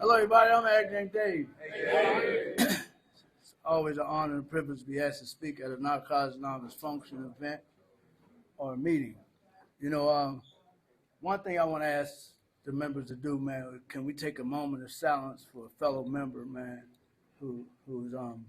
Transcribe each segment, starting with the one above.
Hello, everybody. I'm Acting Dave. Hey, Dave. It's always an honor and privilege to be asked to speak at a Narcotics Anonymous function, event, or a meeting. You know, one thing I want to ask the members to do, man, can we take a moment of silence for a fellow member, man, who's on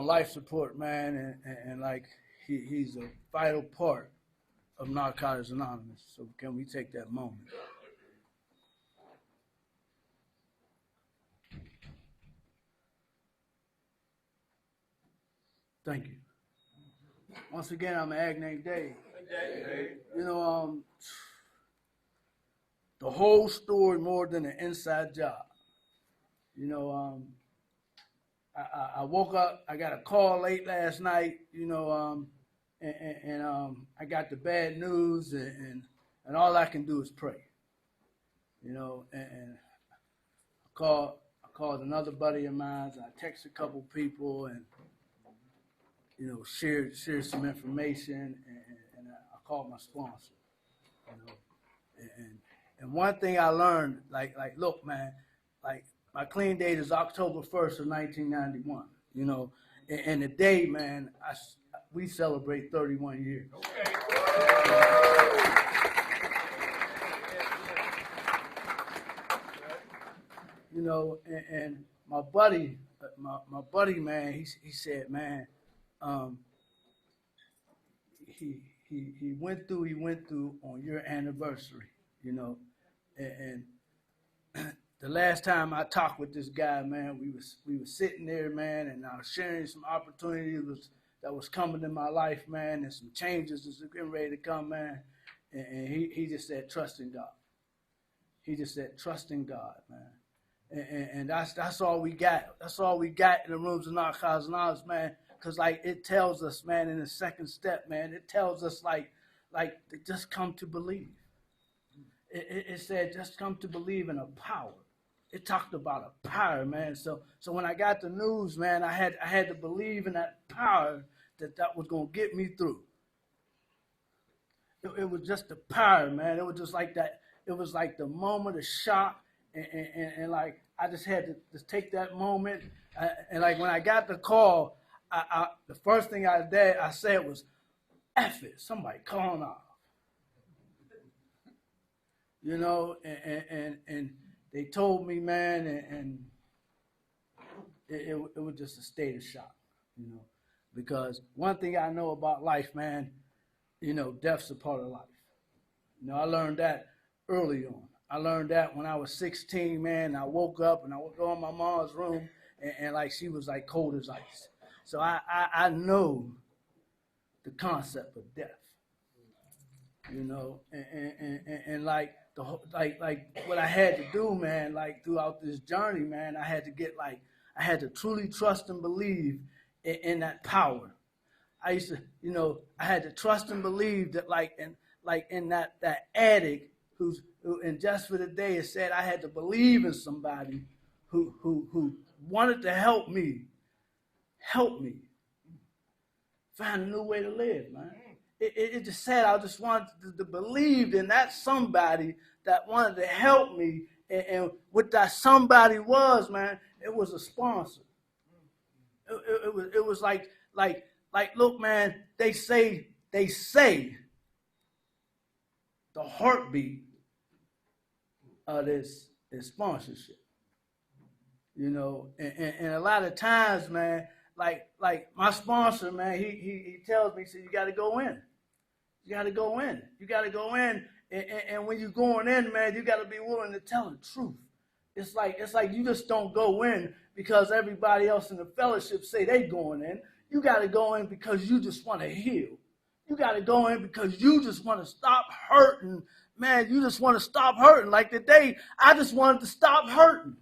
life support, man, and like he's a vital part of Narcotics Anonymous. So can we take that moment? Thank you. Once again, I'm Ag named Dave. You know, the whole story more than an inside job. You know, I woke up, I got a call late last night, you know, and I got the bad news, and all I can do is pray. You know, and I called another buddy of mine, I texted a couple people, and you know, shared some information, and I called my sponsor, you know, and one thing I learned, like look, man, like my clean date is October 1st of 1991, you know, and today, man, we celebrate 31 years. Okay. You know, and my buddy, man, he said, man, he went through on your anniversary, you know, and the last time I talked with this guy, man, we was sitting there, man, and I was sharing some opportunities that was coming in my life, man, and some changes was getting ready to come, man, and he just said, trust in God. He just said, trust in God, man, and that's all we got. That's all we got in the rooms of Narcotics Anonymous, man. Because, like, it tells us, man, in the second step, man, it tells us, like just come to believe. It said, just come to believe in a power. It talked about a power, man. So when I got the news, man, I had to believe in that power that was going to get me through. It was just the power, man. It was just like that. It was like the moment of shock. And like, I just had to just take that moment. And, like, when I got the call, the first thing I said was, F it, somebody calling off. You know, and they told me, man, and it was just a state of shock, you know, because one thing I know about life, man, you know, death's a part of life. You know, I learned that early on. I learned that when I was 16, man. I woke up and I would go in my mom's room, and like she was like cold as ice. So I know the concept of death, you know, and like like what I had to do, man, like throughout this journey, man, I had to truly trust and believe in that power. I used to, you know, I had to trust and believe that, like in that addict who and just for the day, it said I had to believe in somebody who wanted to help me find a new way to live, man. It just said I just wanted to believe in that somebody that wanted to help me, and what that somebody was, man, it was a sponsor. It was like look, man, they say the heartbeat of this is sponsorship. You know, and a lot of times, man, like my sponsor, man, he tells me, he said, you got to go in. You got to go in. You got to go in. And when you're going in, man, you got to be willing to tell the truth. It's like you just don't go in because everybody else in the fellowship say they going in. You got to go in because you just want to heal. You got to go in because you just want to stop hurting. Man, you just want to stop hurting. Like today, I just wanted to stop hurting.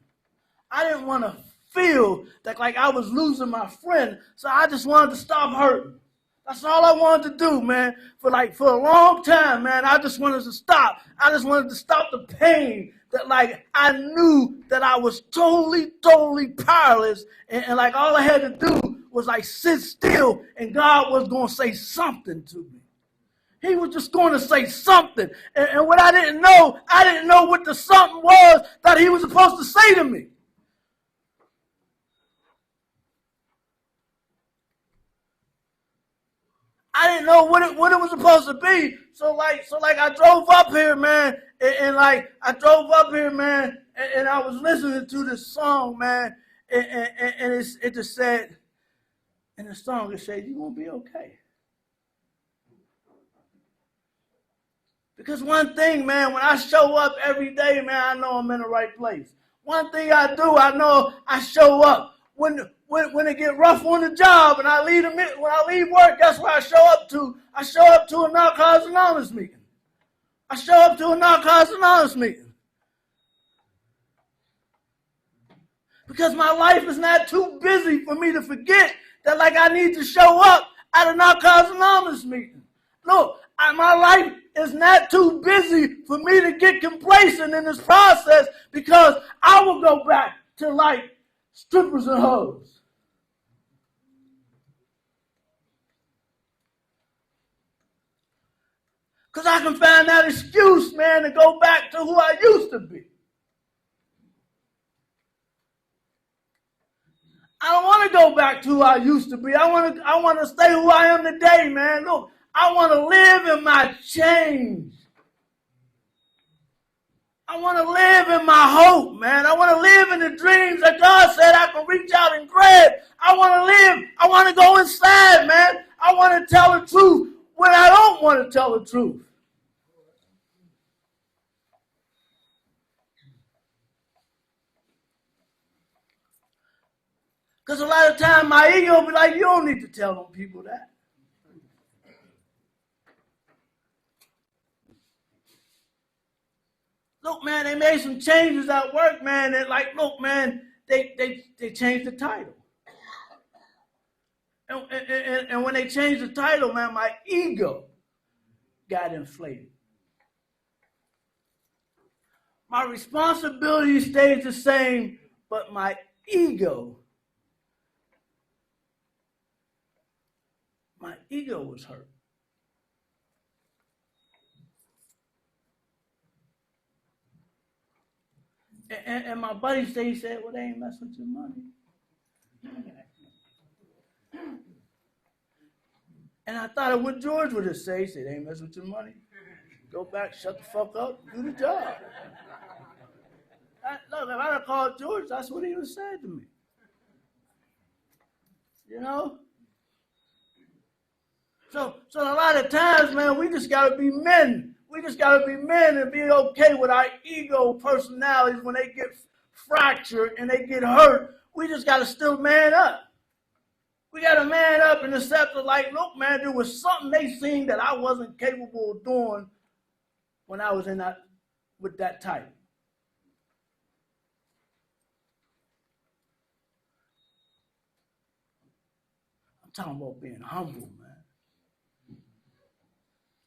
I didn't want to feel that like I was losing my friend, so I just wanted to stop hurting. That's all I wanted to do, man. For a long time, man, I just wanted to stop. I just wanted to stop the pain that like I knew that I was totally powerless, and like all I had to do was like sit still, and God was going to say something to me. He was just going to say something. And what I didn't know what the something was that he was supposed to say to me. I didn't know what it was supposed to be. So I drove up here, man, and I drove up here, man, and I was listening to this song, man, and it just said, in the song it said, "You're gonna be okay." Because one thing, man, when I show up every day, man, I know I'm in the right place. One thing I do, I know I show up. When it get rough on the job and when I leave work, that's where I show up to. I show up to a Narcotics Anonymous meeting. I show up to a Narcotics Anonymous meeting. Because my life is not too busy for me to forget that I need to show up at a Narcotics Anonymous meeting. Look, my life is not too busy for me to get complacent in this process, because I will go back to strippers and hoes. Because I can find that excuse, man, to go back to who I used to be. I don't want to go back to who I used to be. I want to stay who I am today, man. Look, I want to live in my change. I want to live in my hope, man. I want to live in the dreams that God said I can reach out and grab. I want to live. I want to go inside, man. I want to tell the truth when I don't want to tell the truth. Because a lot of times my ego will be like, you don't need to tell them people that. Look, man, they made some changes at work, man. And look, man, they changed the title. And when they changed the title, man, my ego got inflated. My responsibility stays the same, but my ego was hurt. And my buddy said, well, they ain't messing with your money. And I thought of what George would have said. He said, they ain't messing with your money. Go back, shut the fuck up, do the job. Look, if I'd have called George, that's what he would have said to me. You know? So a lot of times, man, we just got to be men. We just got to be men and be okay with our ego personalities when they get fractured and they get hurt. We just got to still man up. We got to man up and accept it look, man, there was something they seen that I wasn't capable of doing when I was with that type. I'm talking about being humble, man.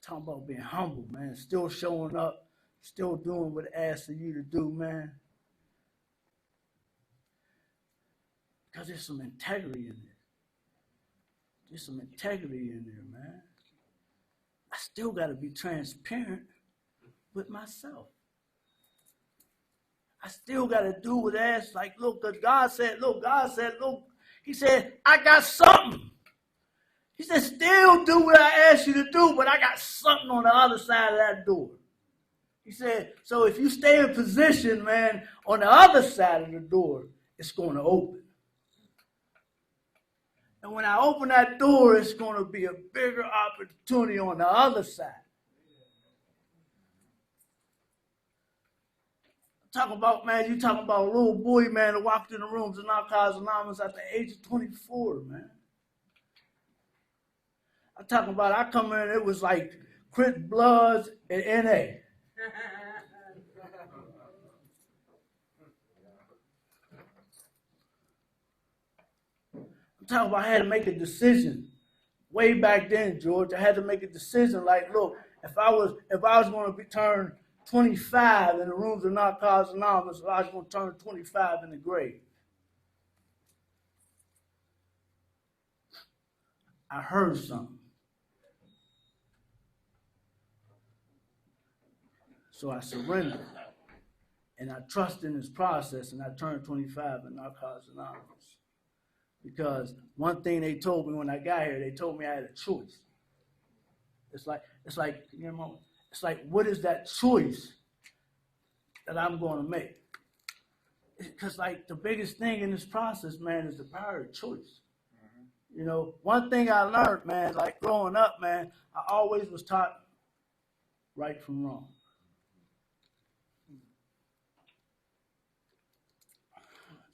Talking about being humble, man. Still showing up, still doing what it asks of you to do, man. Because there's some integrity in there. There's some integrity in there, man. I still got to be transparent with myself. I still got to do what it asks. Look, because God said, look, he said, I got something. He said, still do what I asked you to do, but I got something on the other side of that door. He said, so if you stay in position, man, on the other side of the door, it's going to open. And when I open that door, it's going to be a bigger opportunity on the other side. Talking about, man, you talking about a little boy, man, that walked in the rooms of Narcotics Anonymous at the age of 24, man. I'm talking about, I come in, it was like Chris Bloods and NA. I'm talking about I had to make a decision. Way back then, George, I had to make a decision look, if I was going to turn 25 in the rooms of Narcotics Anonymous, I was going to turn 25 in the grave. I heard something. So I surrendered. And I trust in this process, and I turned 25 in Narcotics Anonymous. Because one thing they told me when I got here, they told me I had a choice. It's like, you know, it's like, what is that choice that I'm going to make? Because like the biggest thing in this process, man, is the power of choice. You know, one thing I learned, man, like growing up, man, I always was taught right from wrong.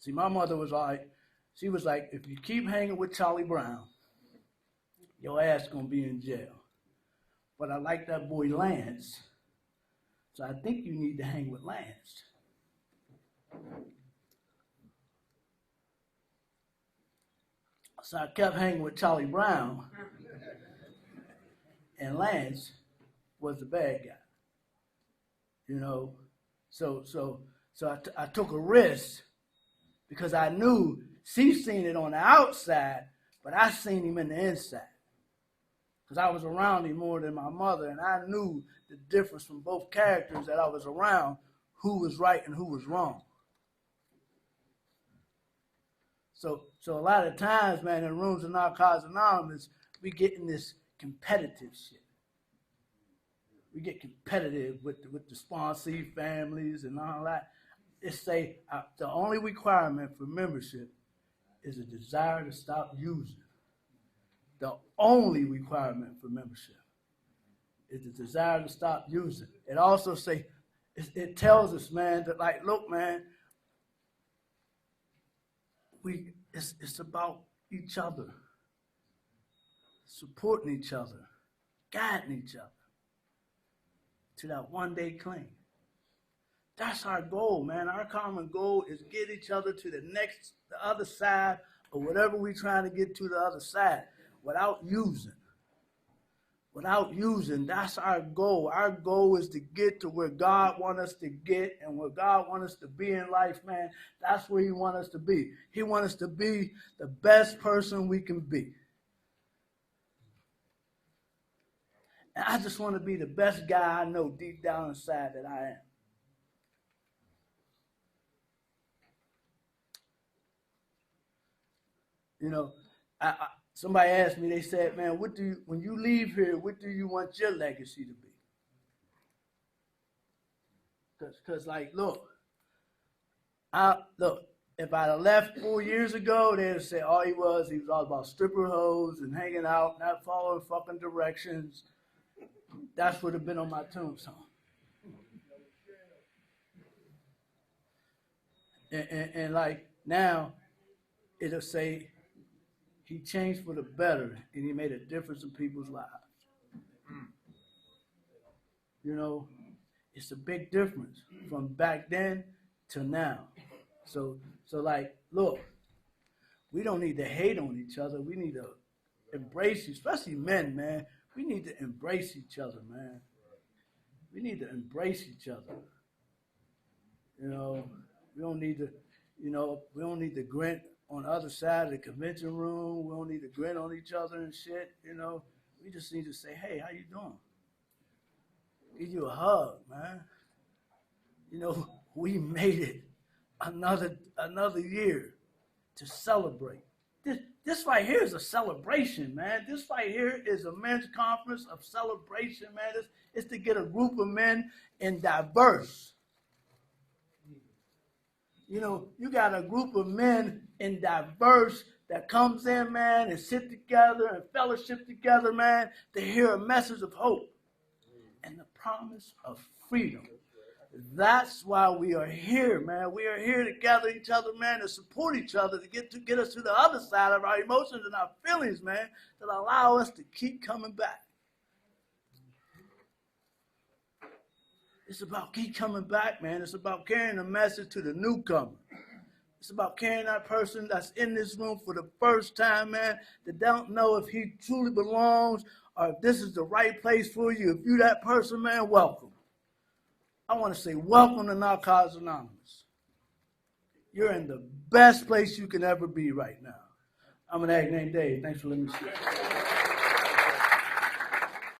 See, my mother was like, she was like, if you keep hanging with Charlie Brown, your ass gonna be in jail. But I like that boy Lance, so I think you need to hang with Lance. So I kept hanging with Charlie Brown, and Lance was the bad guy. You know, so I took a risk because I knew she seen it on the outside, but I seen him in the inside. Because I was around him more than my mother, and I knew the difference from both characters that I was around, who was right and who was wrong. So a lot of times, man, in rooms of Narcotics Anonymous, we get in this competitive shit. We get competitive with the sponsee families and all that. It's say the only requirement for membership is a desire to stop using. The only requirement for membership is the desire to stop using. It also say, it tells us, man, that like, look, man, it's about each other, supporting each other, guiding each other to that one day clean. That's our goal, man. Our common goal is get each other to the other side of whatever we're trying to get to the other side without using. Without using, that's our goal. Our goal is to get to where God wants us to get and where God wants us to be in life, man. That's where he wants us to be. He wants us to be the best person we can be. And I just want to be the best guy I know deep down inside that I am. You know, somebody asked me, they said, man, when you leave here, what do you want your legacy to be? Because like, look, if I'd have left 4 years ago, they'd have said all he was all about stripper hoes and hanging out, not following fucking directions. That's what would have been on my tombstone. And like now, it'll say, he changed for the better, and he made a difference in people's lives. You know, it's a big difference from back then to now. So like, look, we don't need to hate on each other. We need to embrace, especially men, man. We need to embrace each other, man. We need to embrace each other. You know, we don't need to grin on the other side of the convention room. We don't need to grin on each other and shit, you know. We just need to say, hey, how you doing? Give you a hug, man. You know, we made it another year to celebrate. This right here is a celebration, man. This right here is a men's conference of celebration, man. It's to get a group of men in diverse. You know, you got a group of men in diverse that comes in, man, and sit together and fellowship together, man, to hear a message of hope and the promise of freedom. That's why we are here, man. We are here to gather each other, man, to support each other, to get us to the other side of our emotions and our feelings, man, that allow us to keep coming back. It's about keep coming back, man. It's about carrying a message to the newcomer. It's about carrying that person that's in this room for the first time, man, that don't know if he truly belongs or if this is the right place for you. If you're that person, man, welcome. I want to say welcome to Narcotics Anonymous. You're in the best place you can ever be right now. I'm an act named Dave. Thanks for letting me speak.